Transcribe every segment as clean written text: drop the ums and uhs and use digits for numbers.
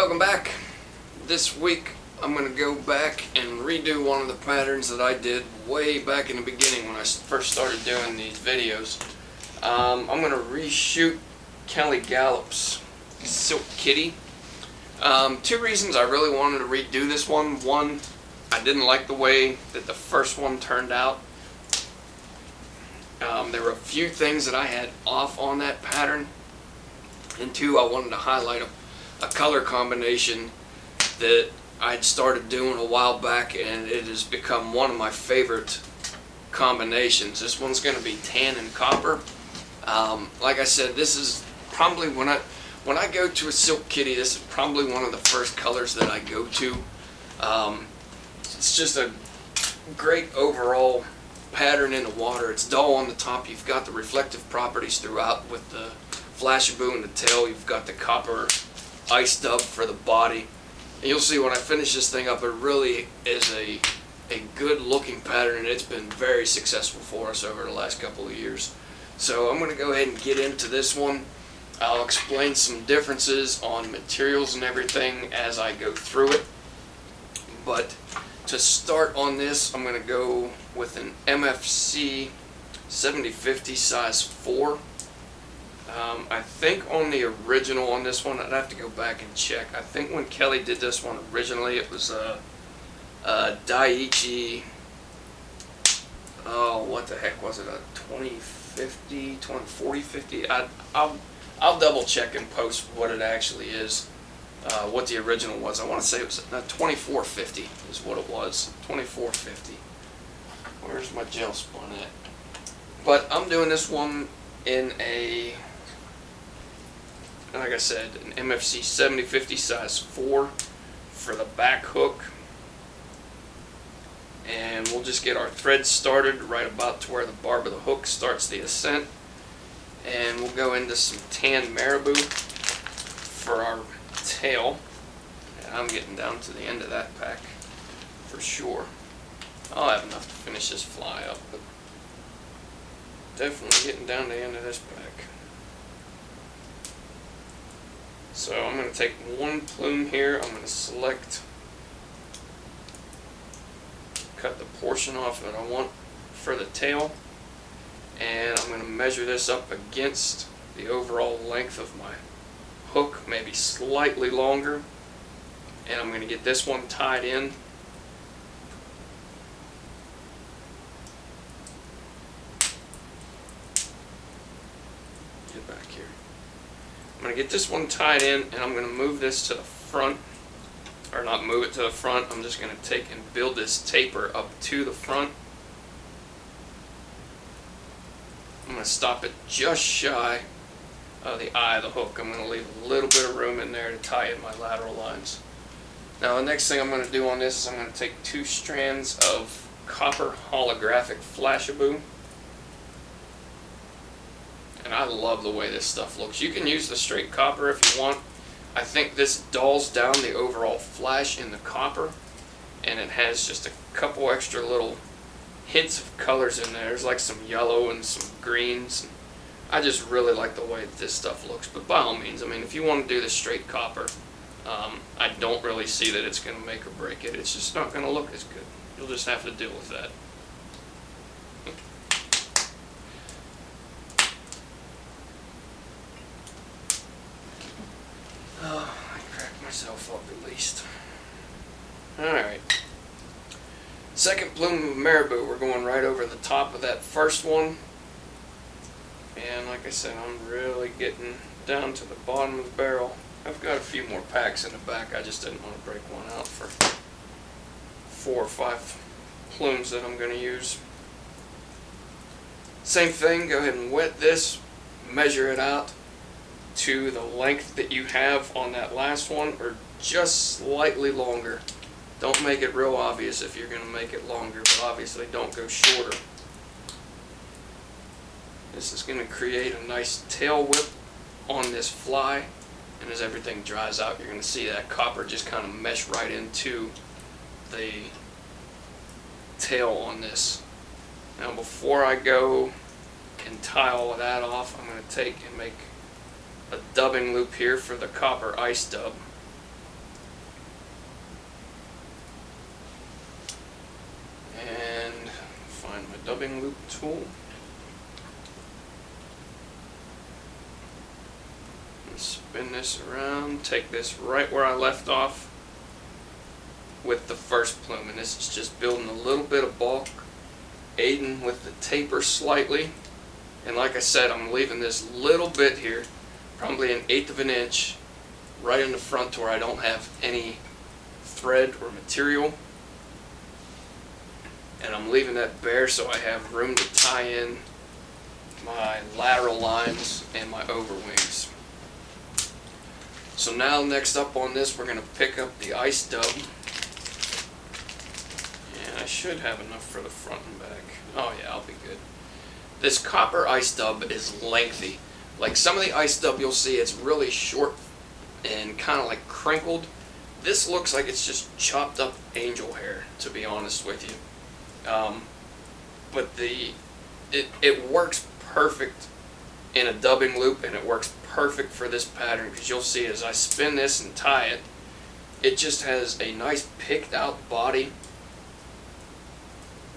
Welcome back. This week I'm going to go back and redo one of the patterns that I did way back in the beginning when I first started doing these videos. I'm going to reshoot Kelly Galloup's Silk Kitty. Two reasons I really wanted to redo this one. One, I didn't like the way that the first one turned out. There were a few things that I had off on that pattern. And two, I wanted to highlight a color combination that I'd started doing a while back, and it has become one of my favorite combinations. This one's going to be tan and copper. Like I said, this is probably when I go to a Silk Kitty, this is probably one of the first colors that I go to. It's just a great overall pattern in the water. It's dull on the top. You've got the reflective properties throughout with the Flashaboo in the tail. You've got the copper ice dub for the body. And you'll see when I finish this thing up, it really is a good looking pattern, and it's been very successful for us over the last couple of years. So I'm going to go ahead and get into this one. I'll explain some differences on materials and everything as I go through it. But to start on this, I'm going to go with an MFC 7050 size 4. I think on the original on this one, I'd have to go back and check. I think when Kelly did this one originally, it was a Daiichi, oh, what the heck was it, a 2050, 2040-50? I'll double check and post what it actually is, what the original was. I want to say it was 2450 is what it was, 2450. Where's my gel spun at? But I'm doing this one in a, like I said, an MFC 7050 size 4 for the back hook. And we'll just get our thread started right about to where the barb of the hook starts the ascent. And we'll go into some tan Marabou for our tail. And I'm getting down to the end of that pack for sure. I'll have enough to finish this fly up, but definitely getting down to the end of this pack. So I'm going to take one plume here. I'm going to select, cut the portion off that I want for the tail, and I'm going to measure this up against the overall length of my hook, maybe slightly longer, and I'm going to get this one tied in. Get back here. I'm going to get this one tied in, and I'm going to move this to the front, or not move it to the front, I'm just going to take and build this taper up to the front. I'm going to stop it just shy of the eye of the hook. I'm going to leave a little bit of room in there to tie in my lateral lines. Now the next thing I'm going to do on this is I'm going to take 2 strands of copper holographic Flashaboo. And I love the way this stuff looks. You can use the straight copper if you want. I think this dulls down the overall flash in the copper, and it has just a couple extra little hints of colors in there. There's like some yellow and some greens. I just really like the way that this stuff looks. But by all means, I mean, if you want to do the straight copper, I don't really see that it's going to make or break it. It's just not going to look as good. You'll just have to deal with that. Oh, I cracked myself up at least. Alright. Second plume of Marabou, we're going right over the top of that first one. And like I said, I'm really getting down to the bottom of the barrel. I've got a few more packs in the back. I just didn't want to break one out for 4 or 5 plumes that I'm going to use. Same thing, go ahead and wet this, measure it out to the length that you have on that last one, or just slightly longer. Don't make it real obvious if you're going to make it longer, but obviously don't go shorter. This is going to create a nice tail whip on this fly, and as everything dries out, you're going to see that copper just kind of mesh right into the tail on this. Now before I go and tie all of that off, I'm going to take and make a dubbing loop here for the copper ice dub. dubbing loop tool. And spin this around, take this right where I left off with the first plume, and this is just building a little bit of bulk, aiding with the taper slightly. And like I said, I'm leaving this little bit here, probably 1/8 of an inch, right in the front to where I don't have any thread or material. And I'm leaving that bare so I have room to tie in my lateral lines and my overwings. So now next up on this, we're going to pick up the ice dub. And I should have enough for the front and back. Oh yeah, I'll be good. This copper ice dub is lengthy. Like some of the ice dub you'll see, it's really short and kind of like crinkled. This looks like it's just chopped up angel hair, to be honest with you. But it works perfect in a dubbing loop, and it works perfect for this pattern, because you'll see as I spin this and tie it, it just has a nice picked out body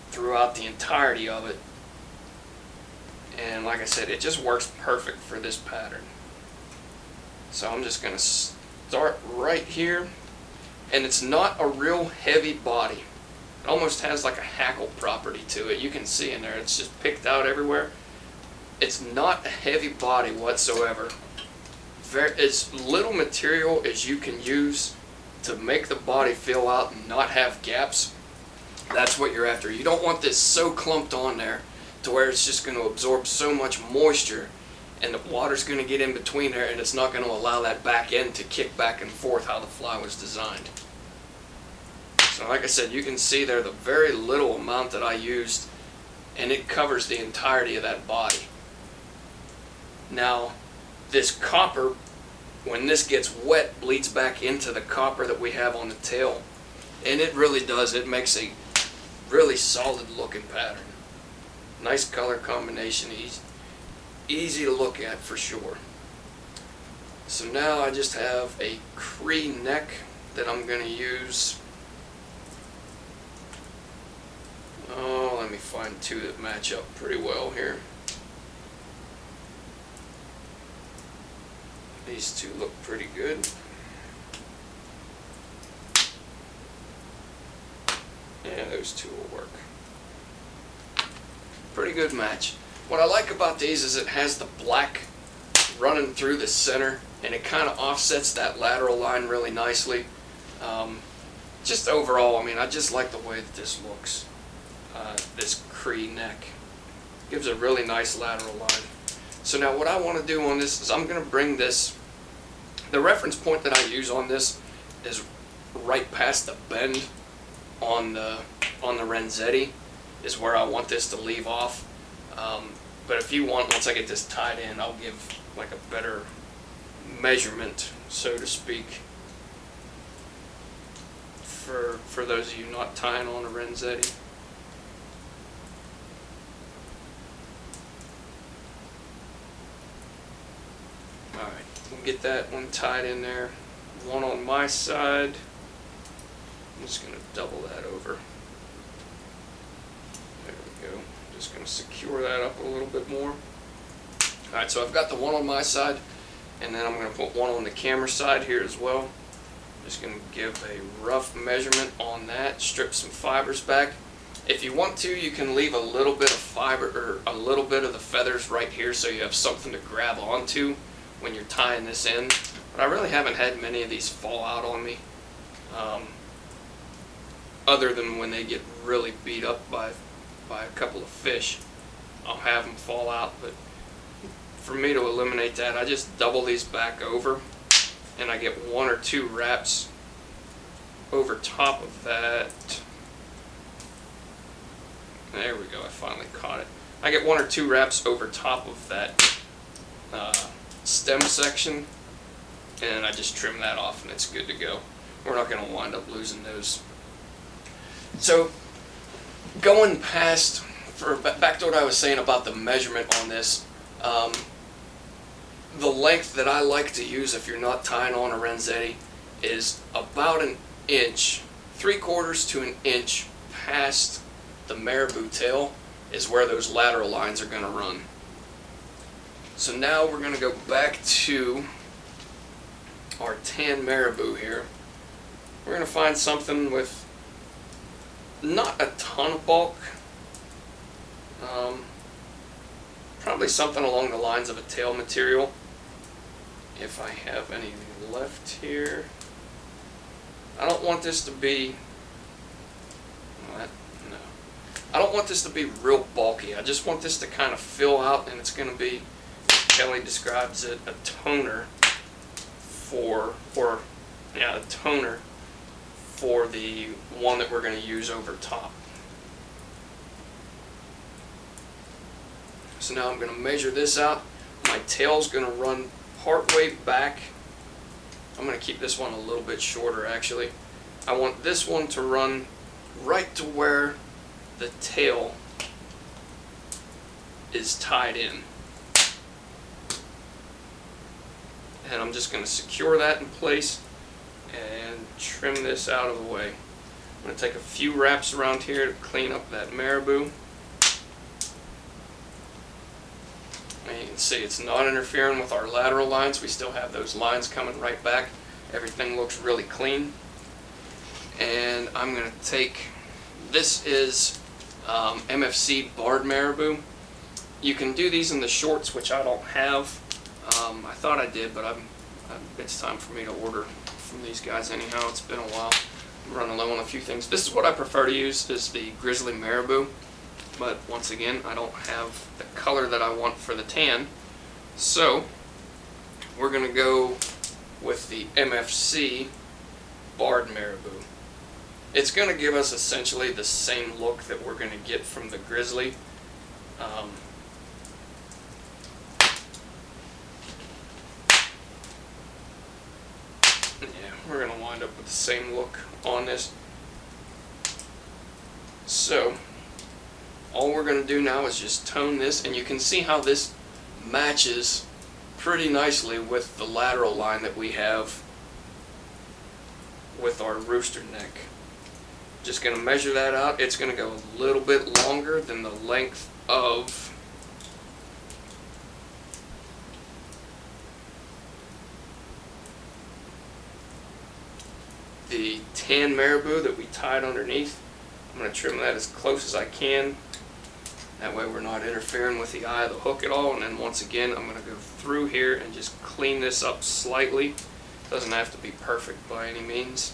throughout the entirety of it. And like I said, it just works perfect for this pattern. So I'm just going to start right here, and it's not a real heavy body. It almost has like a hackle property to it. You can see in there, it's just picked out everywhere. It's not a heavy body whatsoever. As little material as you can use to make the body fill out and not have gaps. That's what you're after. You don't want this so clumped on there to where it's just going to absorb so much moisture, and the water's going to get in between there, and it's not going to allow that back end to kick back and forth how the fly was designed. So like I said, you can see there the very little amount that I used, and it covers the entirety of that body. Now, this copper, when this gets wet, bleeds back into the copper that we have on the tail. And it really does. It makes a really solid looking pattern. Nice color combination, easy to look at for sure. So now I just have a Cree neck that I'm going to use. Oh, let me find two that match up pretty well here. These two look pretty good. Yeah, those two will work. Pretty good match. What I like about these is it has the black running through the center, and it kind of offsets that lateral line really nicely. Just overall, I mean, I just like the way that this looks. This Cree neck gives a really nice lateral line. So now what I want to do on this is I'm going to bring this, the reference point that I use on this is right past the bend on the Renzetti is where I want this to leave off. But if you want, once I get this tied in, I'll give like a better measurement, so to speak, for those of you not tying on a Renzetti. Alright, we'll get that one tied in there. One on my side. I'm just going to double that over. There we go. Just going to secure that up a little bit more. Alright, so I've got the one on my side, and then I'm going to put one on the camera side here as well. Just going to give a rough measurement on that, strip some fibers back. If you want to, you can leave a little bit of fiber, or a little bit of the feathers right here so you have something to grab onto when you're tying this in. But I really haven't had many of these fall out on me, other than when they get really beat up by a couple of fish. I'll have them fall out, but for me to eliminate that, I just double these back over, and I get one or two wraps over top of that. There we go, I finally caught it. I get one or two wraps over top of that stem section, and I just trim that off, and it's good to go. We're not going to wind up losing those. So, going past, back to what I was saying about the measurement on this, the length that I like to use if you're not tying on a Renzetti is about an inch, 3/4 to an inch past the Marabou tail, is where those lateral lines are going to run. So now we're going to go back to our tan Marabou here. We're going to find something with not a ton of bulk. Probably something along the lines of a tail material. If I have any left here. I don't want this to be... no. I don't want this to be real bulky. I just want this to kind of fill out, and it's going to be, as Kelly describes it, a toner for the one that we're going to use over top. So now I'm going to measure this out. My tail's going to run part way back. I'm going to keep this one a little bit shorter actually. I want this one to run right to where the tail is tied in. And I'm just going to secure that in place and trim this out of the way. I'm going to take a few wraps around here to clean up that Marabou. And you can see it's not interfering with our lateral lines. We still have those lines coming right back. Everything looks really clean. And I'm going to take, this is MFC barred Marabou. You can do these in the shorts, which I don't have. I thought I did, but it's time for me to order from these guys anyhow. It's been a while. I'm running low on a few things. This is what I prefer to use, is the Grizzly Marabou. But once again, I don't have the color that I want for the tan. So we're going to go with the MFC barred Marabou. It's going to give us essentially the same look that we're going to get from the Grizzly. Yeah, we're going to wind up with the same look on this. So all we're going to do now is just tone this, and you can see how this matches pretty nicely with the lateral line that we have with our rooster neck. Just going to measure that out. It's going to go a little bit longer than the length of the tan Marabou that we tied underneath. I'm going to trim that as close as I can. That way we're not interfering with the eye of the hook at all. And then once again, I'm going to go through here and just clean this up slightly. Doesn't have to be perfect by any means.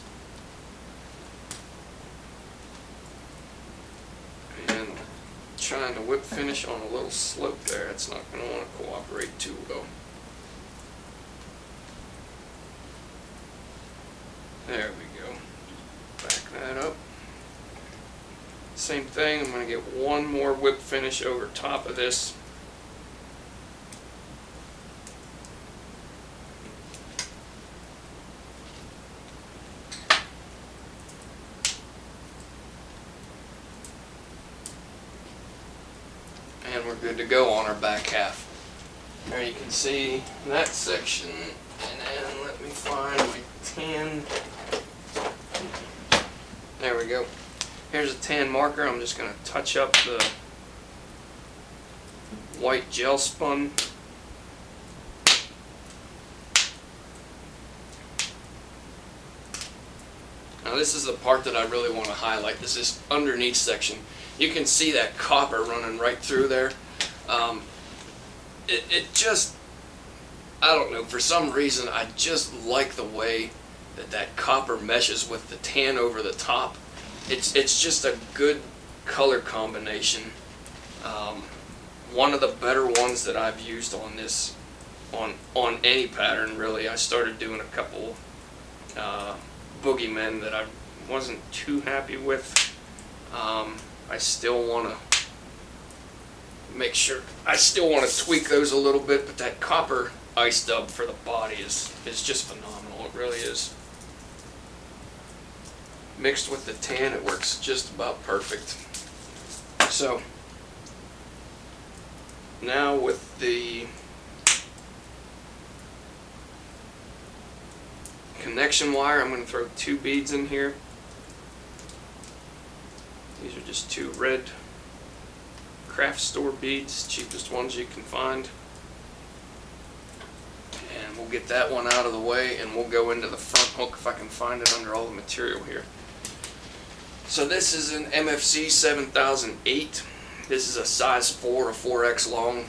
And trying to whip finish on a little slope there. It's not going to want to cooperate too well. There we go. Back that up. Same thing, I'm going to get one more whip finish over top of this. And we're good to go on our back half. There you can see that section, and then let me find my tan. There we go. Here's a tan marker. I'm just going to touch up the white gel spun. Now this is the part that I really want to highlight. This is underneath section. You can see that copper running right through there. It just, I don't know, for some reason I just like the way that copper meshes with the tan over the top. It's just a good color combination. One of the better ones that I've used on this, on any pattern really. I started doing a couple boogeymen that I wasn't too happy with. I still want to make sure, I still want to tweak those a little bit, but that copper ice dub for the body is just phenomenal. It really is. Mixed with the tan, it works just about perfect. So now with the connection wire, I'm going to throw 2 beads in here. These are just 2 red craft store beads, cheapest ones you can find. And we'll get that one out of the way, and we'll go into the front hook if I can find it under all the material here. So this is an MFC 7008. This is a size 4 or 4X long.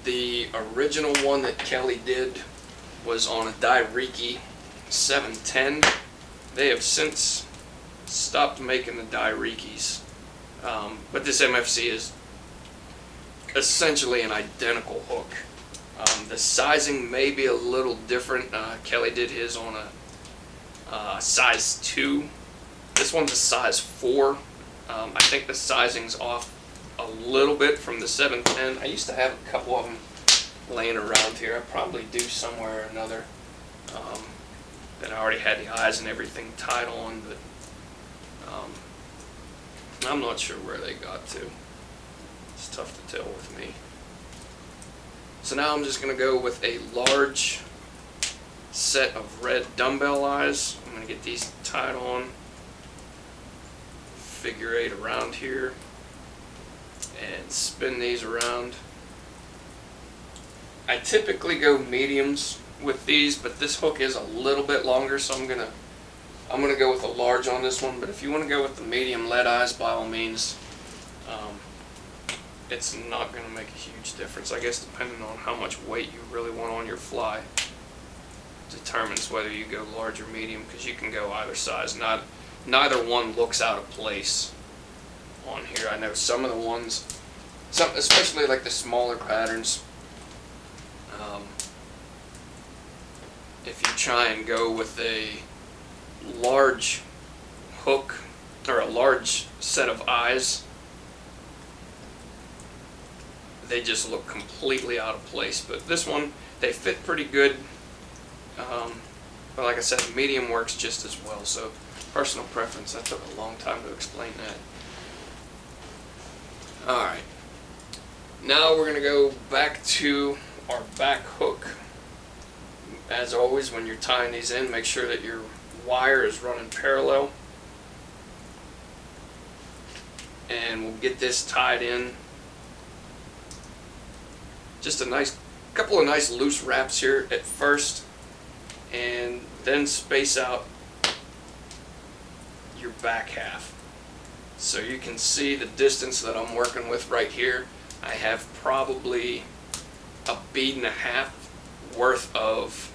The original one that Kelly did was on a Dairiki 710. They have since stopped making the Dairikis. But this MFC is essentially an identical hook. The sizing may be a little different. Kelly did his on a size 2. This one's a size 4. I think the sizing's off a little bit from the 710. I used to have a couple of them laying around here. I probably do somewhere or another. That I already had the eyes and everything tied on, but I'm not sure where they got to. It's tough to tell with me. So now I'm just going to go with a large set of red dumbbell eyes. I'm going to get these tied on, figure 8 around here, and spin these around. I typically go mediums with these, but this hook is a little bit longer, so I'm gonna go with a large on this one. But if you want to go with the medium lead eyes, by all means. It's not going to make a huge difference. I guess depending on how much weight you really want on your fly determines whether you go large or medium, because you can go either size. Neither one looks out of place on here. I know some of the ones, especially like the smaller patterns, if you try and go with a large hook or a large set of eyes, they just look completely out of place. But this one, they fit pretty good. But like I said, the medium works just as well. So personal preference. That took a long time to explain that. Alright. Now we're going to go back to our back hook. As always, when you're tying these in, make sure that your wire is running parallel. And we'll get this tied in. Just a couple of nice loose wraps here at first, and then space out your back half. So you can see the distance that I'm working with right here. I have probably a bead and a half worth of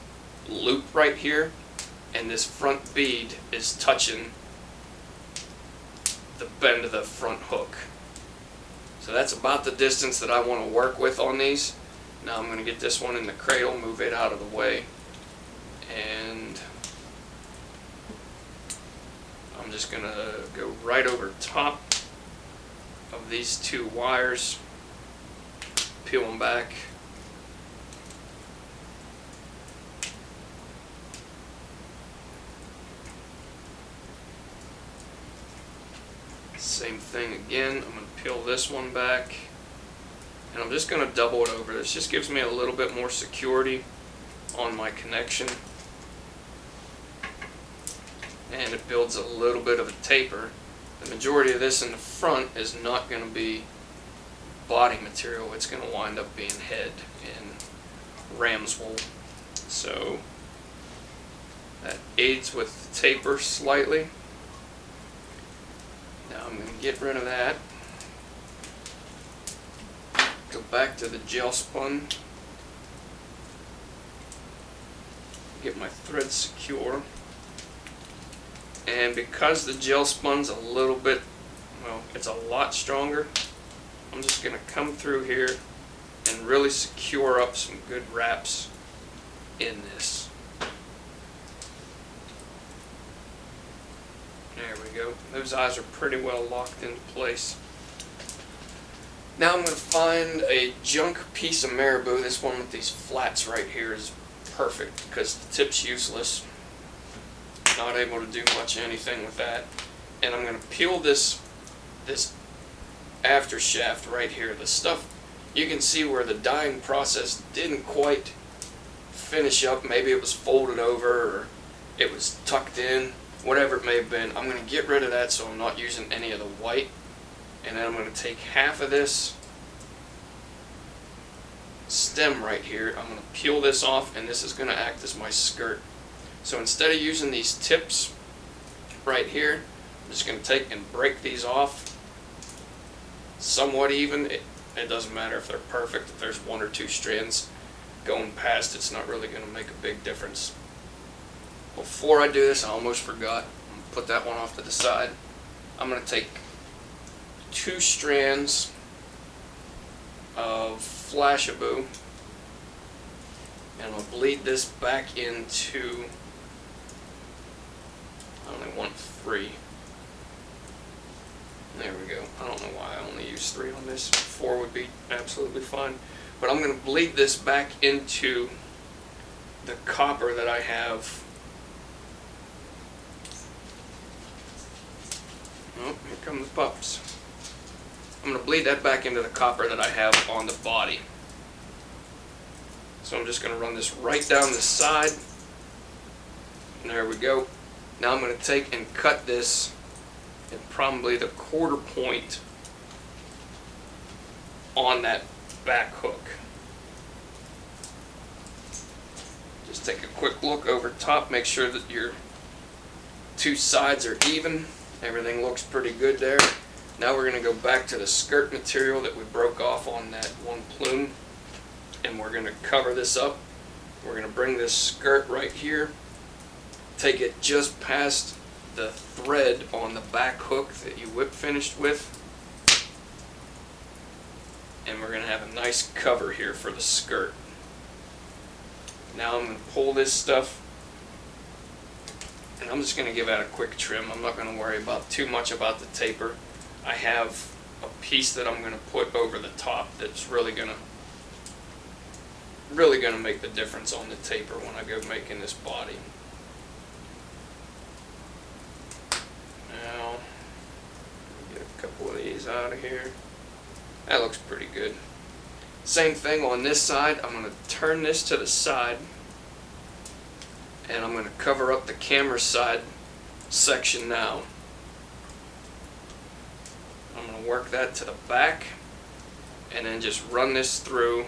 loop right here, and this front bead is touching the bend of the front hook. So that's about the distance that I want to work with on these. Now I'm going to get this one in the cradle, move it out of the way, and I'm just going to go right over top of these two wires, peel them back, same thing again. I'm going to peel this one back, and I'm just going to double it over. This just gives me a little bit more security on my connection, and it builds a little bit of a taper. The majority of this in the front is not going to be body material. It's going to wind up being head and ram's wool. So that aids with the taper slightly. Now I'm going to get rid of that. Go back to the gel spun. Get my thread secure. And because the gel spun's a little bit, well, it's a lot stronger, I'm just going to come through here and really secure up some good wraps in this. There we go. Those eyes are pretty well locked into place. Now I'm going to find a junk piece of Marabou. This one with these flats right here is perfect because the tip's useless. Not able to do much anything with that. And I'm going to peel this after shaft right here. The stuff, you can see where the dyeing process didn't quite finish up. Maybe it was folded over or it was tucked in. Whatever it may have been, I'm going to get rid of that so I'm not using any of the white. And then I'm going to take half of this stem right here. I'm going to peel this off, and this is going to act as my skirt. So instead of using these tips right here, I'm just going to take and break these off somewhat even. It doesn't matter if they're perfect. If there's one or two strands going past, it's not really going to make a big difference. Before I do this, I almost forgot. I'm going to put that one off to the side. I'm going to take 2 strands of Flashabou, and I'm going to bleed this back into, I only want 3. There we go. I don't know why I only use 3 on this. 4 would be absolutely fine. But I'm going to bleed this back into the copper that I have. Oh, here come the pups. I'm going to bleed that back into the copper that I have on the body. So I'm just going to run this right down the side. And there we go. Now I'm going to take and cut this at probably the 1/4 point on that back hook. Just take a quick look over top, make sure that your 2 sides are even. Everything looks pretty good there. Now we're going to go back to the skirt material that we broke off on that one plume, and we're going to cover this up. We're going to bring this skirt right here, take it just past the thread on the back hook that you whip finished with, and we're going to have a nice cover here for the skirt. Now I'm going to pull this stuff, and I'm just going to give that a quick trim. I'm not going to worry about too much about the taper. I have a piece that I'm going to put over the top that's really going to make the difference on the taper when I go making this body. Now, get a couple of these out of here. That looks pretty good. Same thing on this side. I'm going to turn this to the side, and I'm going to cover up the camera side section now. I'm going to work that to the back, and then just run this through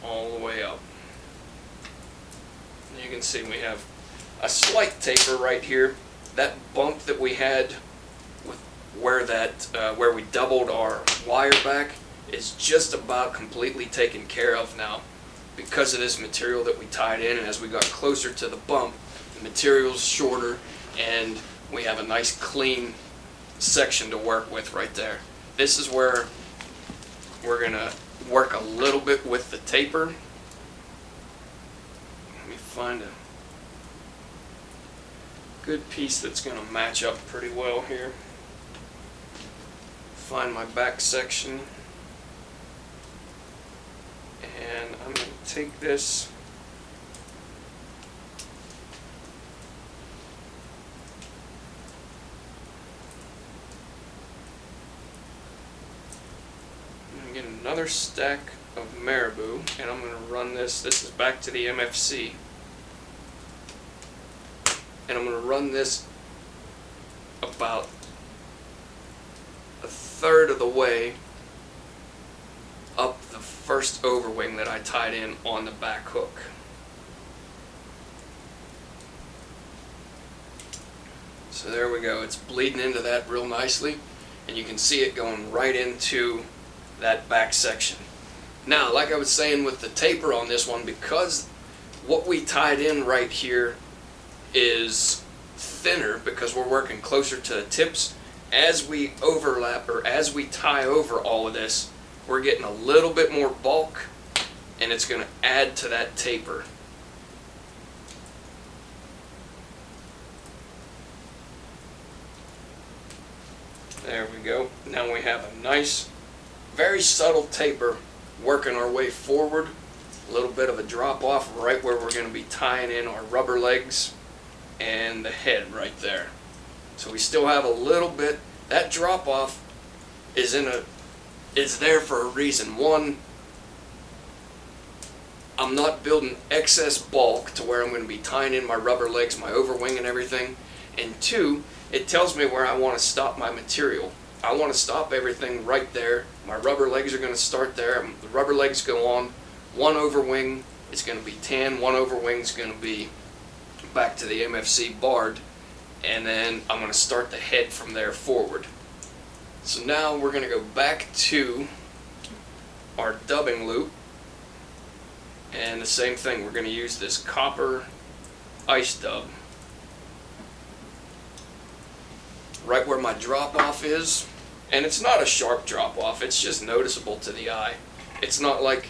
all the way up. You can see we have a slight taper right here. That bump that we had with where we doubled our wire back is just about completely taken care of now because of this material that we tied in. And as we got closer to the bump, the material's shorter, and we have a nice clean section to work with right there. This is where we're going to work a little bit with the taper. Let me find a good piece that's going to match up pretty well here. Find my back section, and I'm going to take this get another stack of Marabou, and I'm going to run this is back to the MFC, and I'm going to run this about 1/3 of the way up the first overwing that I tied in on the back hook. So there we go, it's bleeding into that real nicely, and you can see it going right into that back section. Now, like I was saying with the taper on this one, because what we tied in right here is thinner because we're working closer to the tips, as we overlap or as we tie over all of this, we're getting a little bit more bulk, and it's going to add to that taper. There we go. Now we have a nice, very subtle taper working our way forward. A little bit of a drop off right where we're going to be tying in our rubber legs and the head right there. So we still have a little bit. That drop off is there for a reason. One, I'm not building excess bulk to where I'm going to be tying in my rubber legs, my overwing and everything. And two, it tells me where I want to stop my material. I want to stop everything right there. My rubber legs are going to start there. The rubber legs go on. One overwing is going to be tan. One overwing is going to be back to the MFC barred. And then I'm going to start the head from there forward. So now we're going to go back to our dubbing loop. And the same thing, we're going to use this copper ice dub. Right where my drop off is. And it's not a sharp drop off, it's just noticeable to the eye. It's not like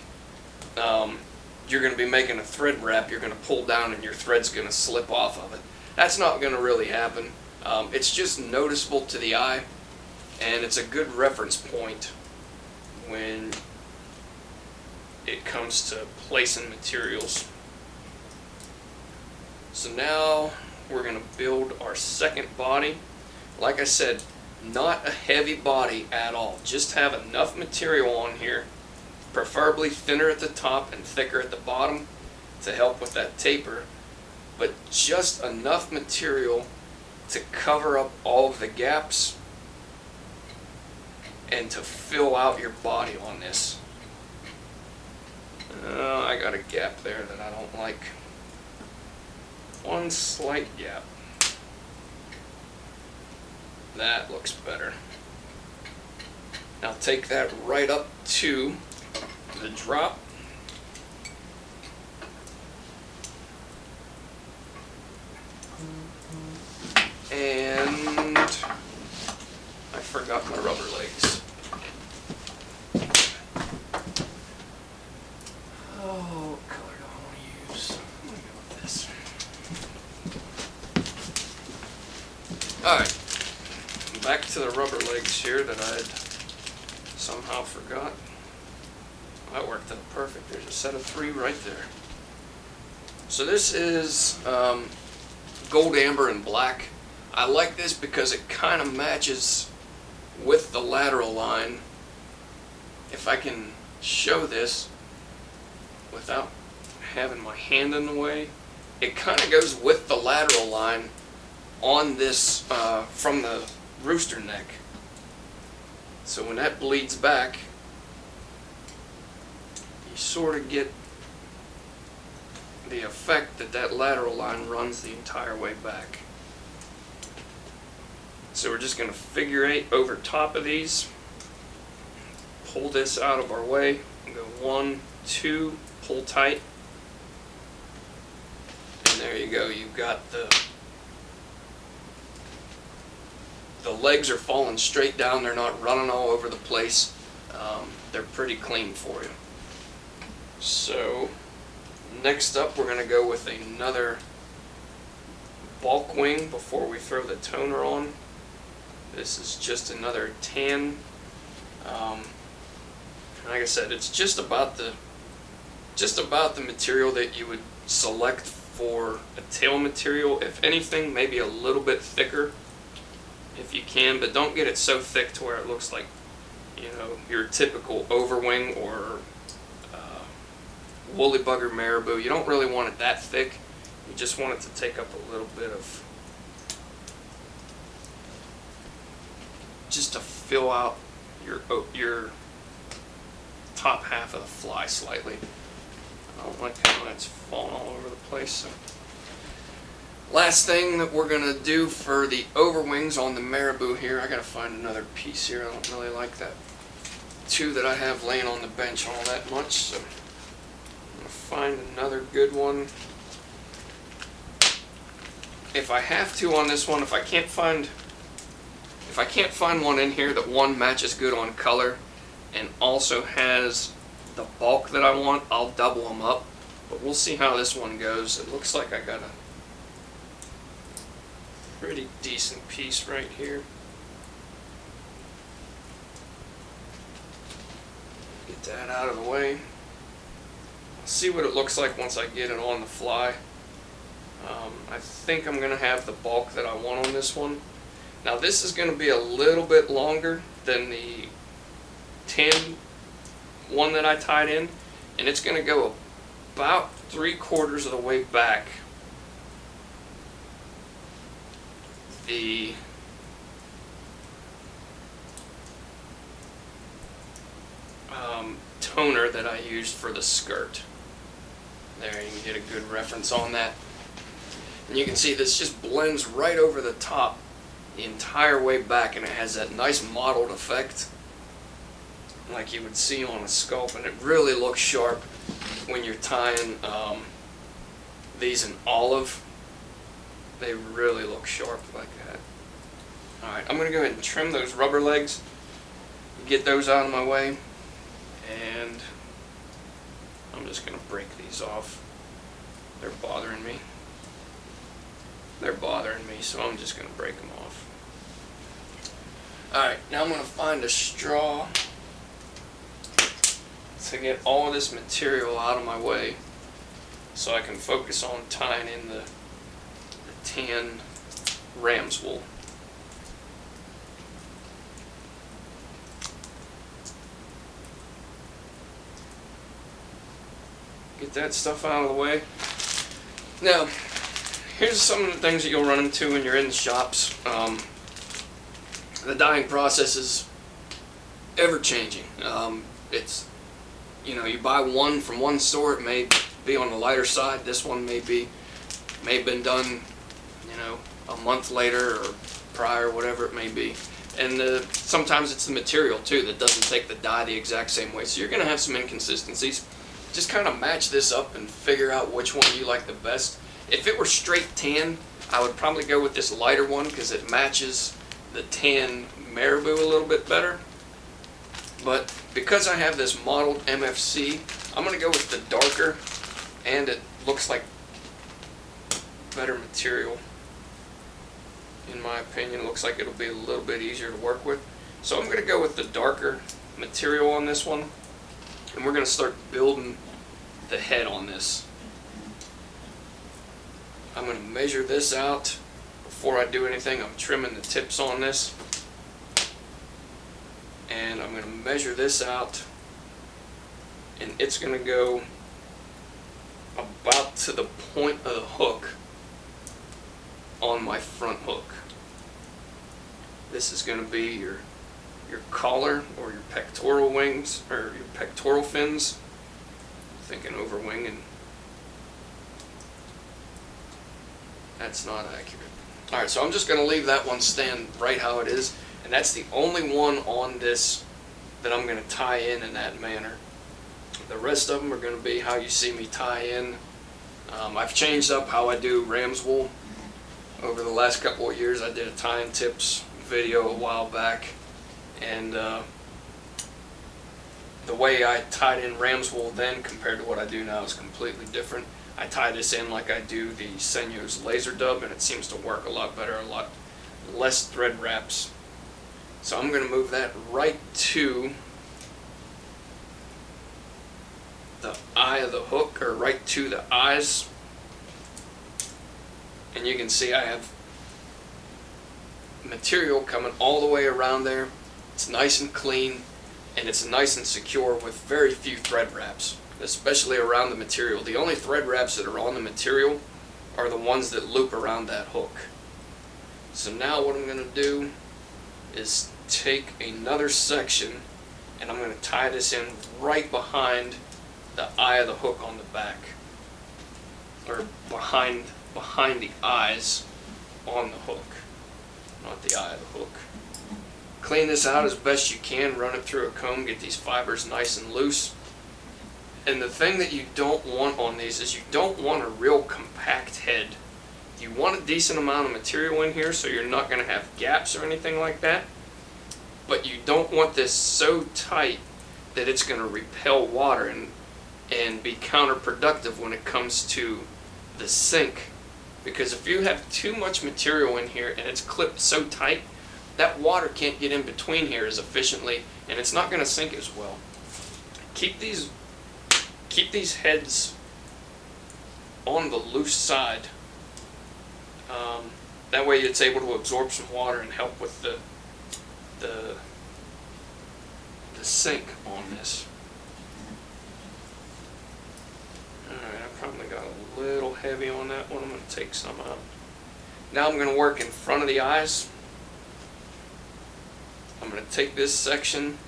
you're going to be making a thread wrap, you're going to pull down and your thread's going to slip off of it. That's not going to really happen. It's just noticeable to the eye, and it's a good reference point when it comes to placing materials. So now we're going to build our second body. Like I said, not a heavy body at all. Just have enough material on here, preferably thinner at the top and thicker at the bottom to help with that taper, but just enough material to cover up all of the gaps and to fill out your body on this. I got a gap there that I don't like. One slight gap. That looks better. Now take that right up to the drop. And I forgot my rubber legs. Oh, what color do I want to use? I'm going to go with this. Alright. Back to the rubber legs here that I had somehow forgot. That worked out perfect. There's a set of 3 right there. So this is gold, amber, and black. I like this because it kind of matches with the lateral line. If I can show this without having my hand in the way, it kind of goes with the lateral line on this from the rooster neck. So when that bleeds back, you sort of get the effect that that lateral line runs the entire way back. So we're just going to figure 8 over top of these, pull this out of our way, and go 1, 2, pull tight, and there you go. You've got the legs are falling straight down. They're not running all over the place. They're pretty clean for you. So next up, we're going to go with another bulk wing before we throw the toner on. This is just another tan. Like I said, it's just about the material that you would select for a tail material. If anything, maybe a little bit thicker if you can, but don't get it so thick to where it looks like, you know, your typical overwing or woolly bugger marabou. You don't really want it that thick. You just want it to take up a little bit of, just to fill out your top half of the fly slightly. I don't like how that's falling all over the place. So. Last thing that we're going to do for the overwings on the marabou here, I got to find another piece here. I don't really like that 2 that I have laying on the bench all that much, so I'm going to find another good one. If I have to on this one, if I can't find one in here that one matches good on color and also has the bulk that I want, I'll double them up. But we'll see how this one goes. It looks like I got a pretty decent piece right here. Get that out of the way. I'll see what it looks like once I get it on the fly. I think I'm going to have the bulk that I want on this one. Now this is going to be a little bit longer than the tan one that I tied in, and it's going to go about 3/4 of the way back. toner that I used for the skirt. There, you can get a good reference on that. And you can see this just blends right over the top the entire way back, and it has that nice mottled effect like you would see on a sculpt, and it really looks sharp when you're tying these in olive. They really look sharp like that. Alright, I'm going to go ahead and trim those rubber legs, get those out of my way, and I'm just going to break these off. They're bothering me. They're bothering me, so I'm just going to break them off. Alright, now I'm going to find a straw to get all of this material out of my way so I can focus on tying in the tan ram's wool. Get that stuff out of the way. Now, here's some of the things that you'll run into when you're in the shops. The dyeing process is ever changing. It's, you know, you buy one from one store, it may be on the lighter side. This one may have been done, you know, a month later or prior, whatever it may be. And sometimes it's the material too that doesn't take the dye the exact same way. So you're going to have some inconsistencies. Just kind of match this up and figure out which one you like the best. If it were straight tan, I would probably go with this lighter one because it matches the tan Marabou a little bit better. But because I have this mottled MFC, I'm going to go with the darker, and it looks like better material. In my opinion, it looks like it'll be a little bit easier to work with. So I'm going to go with the darker material on this one, and we're going to start building the head on this. I'm going to measure this out before I do anything. I'm trimming the tips on this, and I'm going to measure this out, and it's going to go about to the point of the hook on my front hook. This is going to be your collar or your pectoral wings, or your pectoral fins. I'm thinking overwing, and that's not accurate. Alright, so I'm just going to leave that one stand right how it is, and that's the only one on this that I'm going to tie in that manner. The rest of them are going to be how you see me tie in. I've changed up how I do ram's wool over the last couple of years. I did a tying tips video a while back, and the way I tied in ram's wool then compared to what I do now is completely different. I tie this in like I do the Senyo's laser dub, and it seems to work a lot better, a lot less thread wraps. So I'm going to move that right to the eye of the hook, or right to the eyes, and you can see I have material coming all the way around there. It's nice and clean, and it's nice and secure with very few thread wraps, especially around the material. The only thread wraps that are on the material are the ones that loop around that hook. So now what I'm going to do is take another section, and I'm going to tie this in right behind the eye of the hook on the back, or behind the eyes on the hook, not the eye of the hook. Clean this out as best you can, run it through a comb, get these fibers nice and loose. And the thing that you don't want on these is you don't want a real compact head. You want a decent amount of material in here so you're not going to have gaps or anything like that, but you don't want this so tight that it's going to repel water and be counterproductive when it comes to the sink. Because if you have too much material in here and it's clipped so tight, that water can't get in between here as efficiently, and it's not going to sink as well. Keep these heads on the loose side. That way it's able to absorb some water and help with the sink on this. Alright, I probably got a little heavy on that one. I'm going to take some out. Now I'm going to work in front of the eyes. I'm going to take this section,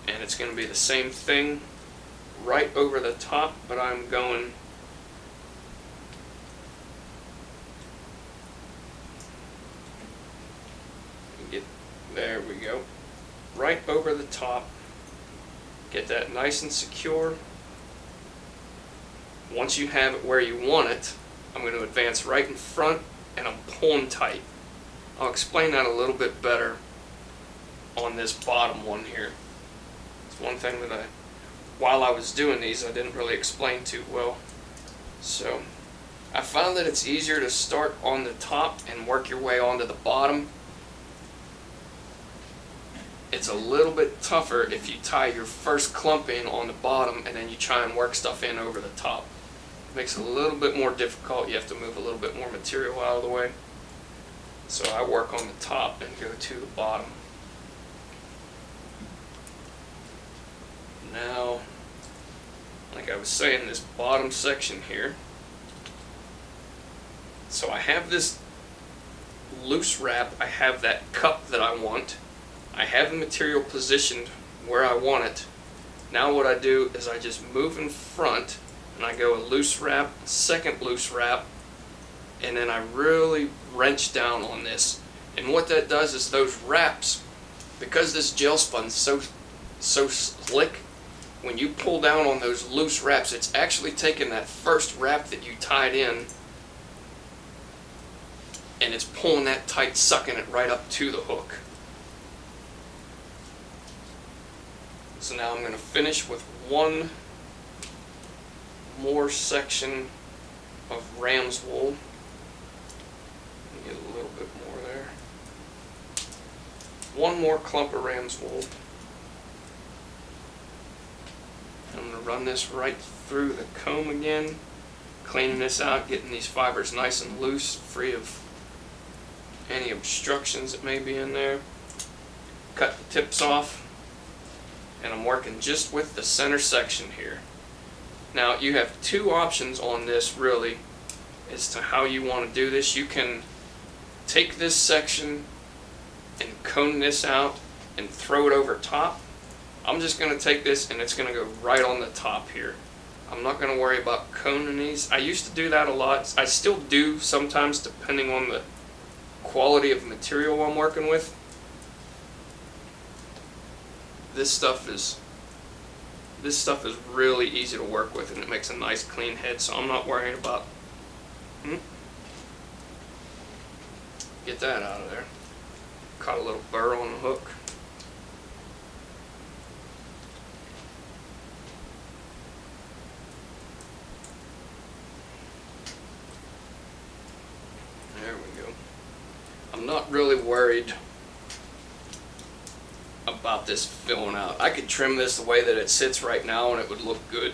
and it's going to be the same thing right over the top, but I'm going there we go, right over the top. Get that nice and secure. Once you have it where you want it, I'm going to advance right in front and I'm pulling tight. I'll explain that a little bit better on this bottom one here. It's one thing that while I was doing these, I didn't really explain too well. So I found that it's easier to start on the top and work your way onto the bottom. It's a little bit tougher if you tie your first clump in on the bottom and then you try and work stuff in over the top. It makes it a little bit more difficult. You have to move a little bit more material out of the way. So I work on the top and go to the bottom. Now, like I was saying, this bottom section here. So I have this loose wrap. I have that cup that I want. I have the material positioned where I want it. Now what I do is I just move in front and I go a loose wrap, second loose wrap, and then I really wrench down on this. And what that does is those wraps, because this gel spun's so slick, when you pull down on those loose wraps, it's actually taking that first wrap that you tied in and it's pulling that tight, sucking it right up to the hook. So now I'm going to finish with one more section of ram's wool. Get a little bit more there. One more clump of ram's wool. I'm going to run this right through the comb again, cleaning this out, getting these fibers nice and loose, free of any obstructions that may be in there. Cut the tips off. And I'm working just with the center section here. Now you have two options on this really as to how you want to do this. You can take this section and cone this out and throw it over top. I'm just going to take this and it's going to go right on the top here. I'm not going to worry about coning these. I used to do that a lot. I still do sometimes depending on the quality of material I'm working with. This stuff is really easy to work with and it makes a nice clean head, so I'm not worried about get that out of there. Caught a little burr on the hook. There we go. I'm not really worried about this filling out. I could trim this the way that it sits right now and it would look good,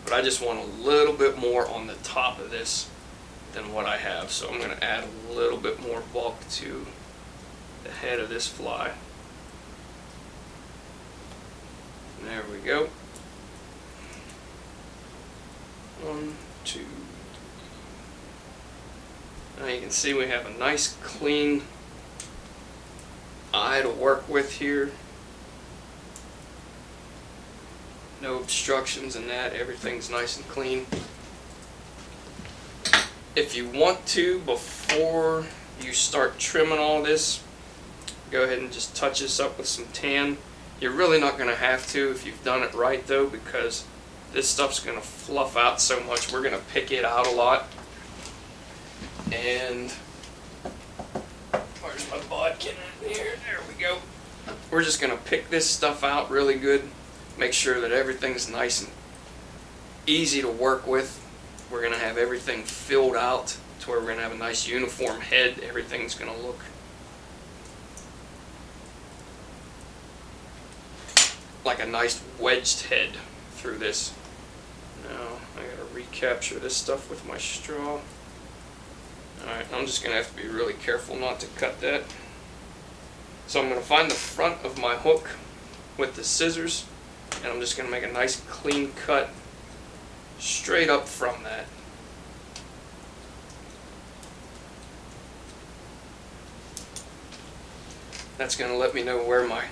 but I just want a little bit more on the top of this than what I have, so I'm going to add a little bit more bulk to the head of this fly. There we go. 1, 2, 3. Now you can see we have a nice clean eye to work with here. No obstructions in that, everything's nice and clean. If you want to, before you start trimming all this, go ahead and just touch this up with some tan. You're really not going to have to if you've done it right though, because this stuff's going to fluff out so much. We're going to pick it out a lot. And where's my bodkin in here? There we go. We're just going to pick this stuff out really good. Make sure that everything's nice and easy to work with. We're going to have everything filled out to where we're going to have a nice uniform head. Everything's going to look like a nice wedged head through this. Now I got to recapture this stuff with my straw. Alright, I'm just going to have to be really careful not to cut that. So I'm going to find the front of my hook with the scissors, and I'm just going to make a nice clean cut straight up from that. That's going to let me know where my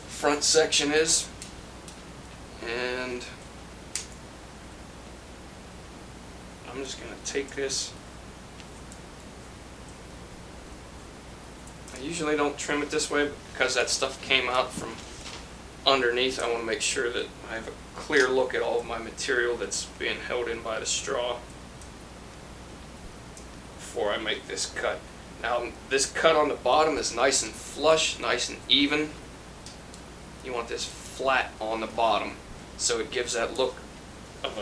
front section is. And I'm just going to take this. I usually don't trim it this way, but because that stuff came out from underneath, I want to make sure that I have a clear look at all of my material that's being held in by the straw before I make this cut. Now this cut on the bottom is nice and flush, nice and even. You want this flat on the bottom so it gives that look of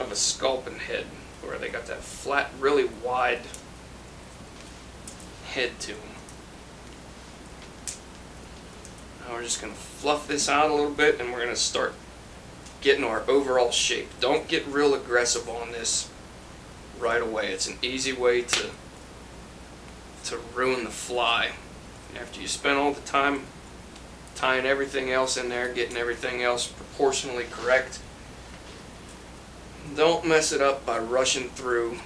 a sculpting head, where they got that flat, really wide head to them. Now we're just going to fluff this out a little bit, and we're going to start getting our overall shape. Don't get real aggressive on this right away. It's an easy way to ruin the fly. After you spend all the time tying everything else in there, getting everything else proportionally correct, don't mess it up by rushing through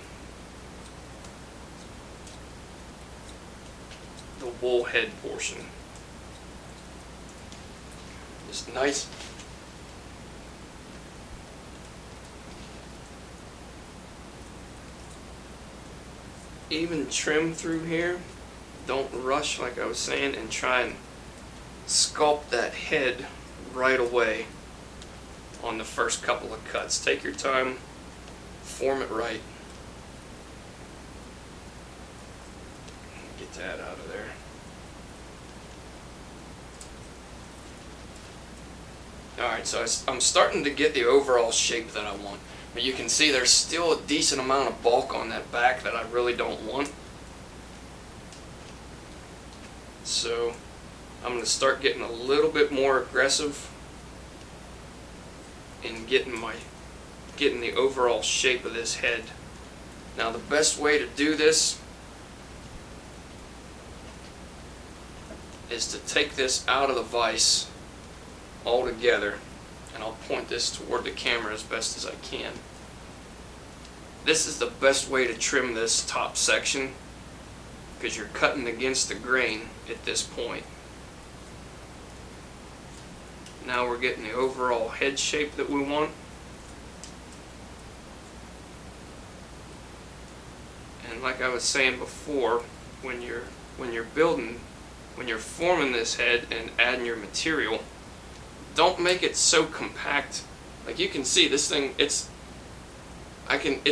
the wool head portion. Just nice. Even trim through here. Don't rush, like I was saying, and try and sculpt that head right away on the first couple of cuts. Take your time, form it right. Get that out of there. Alright, so I'm starting to get the overall shape that I want. But you can see there's still a decent amount of bulk on that back that I really don't want. So I'm going to start getting a little bit more aggressive in getting the overall shape of this head. Now the best way to do this is to take this out of the vise all together, and I'll point this toward the camera as best as I can. This is the best way to trim this top section, because you're cutting against the grain at this point. Now we're getting the overall head shape that we want. And like I was saying before, when you're forming this head and adding your material, don't make it so compact. Like you can see this thing, it's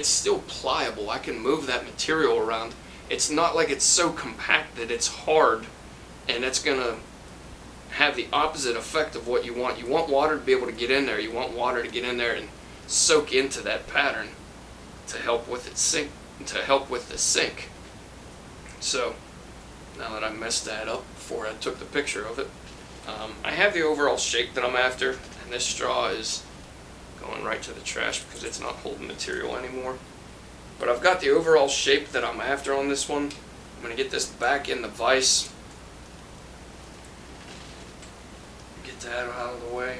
still pliable. I can move that material around. It's not like it's so compact that it's hard, and it's gonna have the opposite effect of what you want. You want water to be able to get in there. You want water to get in there and soak into that pattern to help with it sink, to help with the sink. So now that I messed that up before I took the picture of it, I have the overall shape that I'm after, and this straw is going right to the trash because it's not holding material anymore. But I've got the overall shape that I'm after on this one. I'm going to get this back in the vise. Get that out of the way.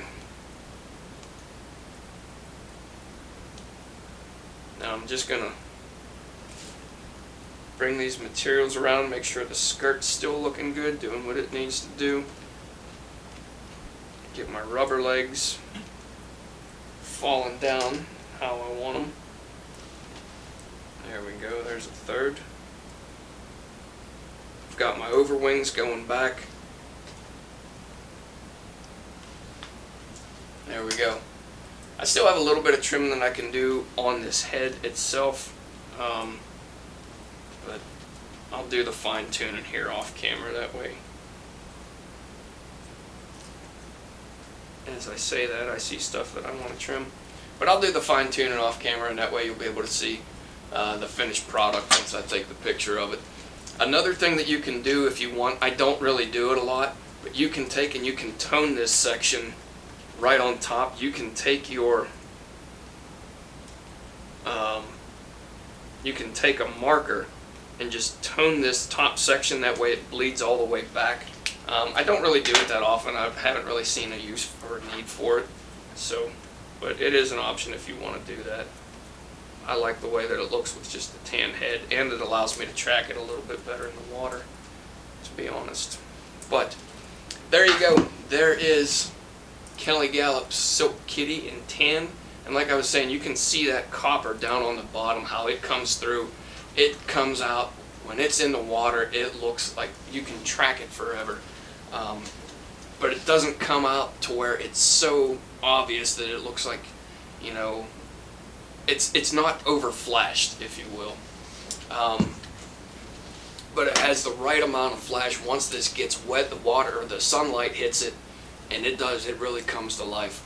Now I'm just going to bring these materials around, make sure the skirt's still looking good, doing what it needs to do. Get my rubber legs falling down how I want them. There we go, there's a third. I've got my overwings going back. There we go. I still have a little bit of trim that I can do on this head itself, but I'll do the fine tuning here off camera that way. As I say that, I see stuff that I want to trim, but I'll do the fine tuning off camera, and that way you'll be able to see the finished product once I take the picture of it. Another thing that you can do if you want, I don't really do it a lot, but you can take and you can tone this section right on top. You can take your you can take a marker and just tone this top section, that way it bleeds all the way back. I don't really do it that often. I haven't really seen a use or a need for it, so, but it is an option if you want to do that. I like the way that it looks with just the tan head, and it allows me to track it a little bit better in the water, to be honest. But there you go. There is Kelly Galloup Silk Kitty in tan. And like I was saying, you can see that copper down on the bottom, how it comes through. It comes out, when it's in the water, it looks like you can track it forever. But it doesn't come out to where it's so obvious that it looks like, you know, it's not over flashed, if you will. But it has the right amount of flash. Once this gets wet, the water or the sunlight hits it, and it really comes to life.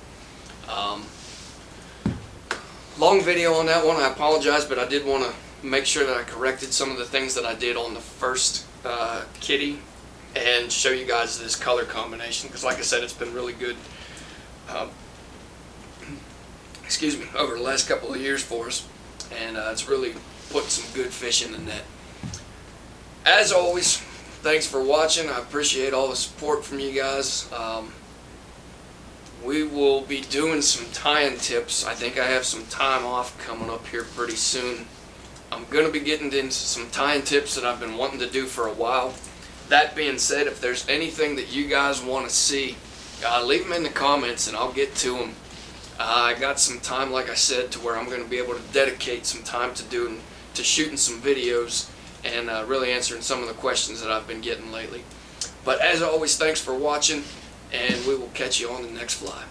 Long video on that one, I apologize, but I did want to make sure that I corrected some of the things that I did on the first kitty and show you guys this color combination, because like I said, it's been really good excuse me, over the last couple of years for us, and it's really put some good fish in the net. As always, thanks for watching. I appreciate all the support from you guys. We will be doing some tie-in tips. I think I have some time off coming up here pretty soon. I'm going to be getting into some tie-in tips that I've been wanting to do for a while. That being said, if there's anything that you guys want to see, leave them in the comments and I'll get to them. I got some time, like I said, to where I'm going to be able to dedicate some time to shooting some videos and really answering some of the questions that I've been getting lately. But as always, thanks for watching, and we will catch you on the next fly.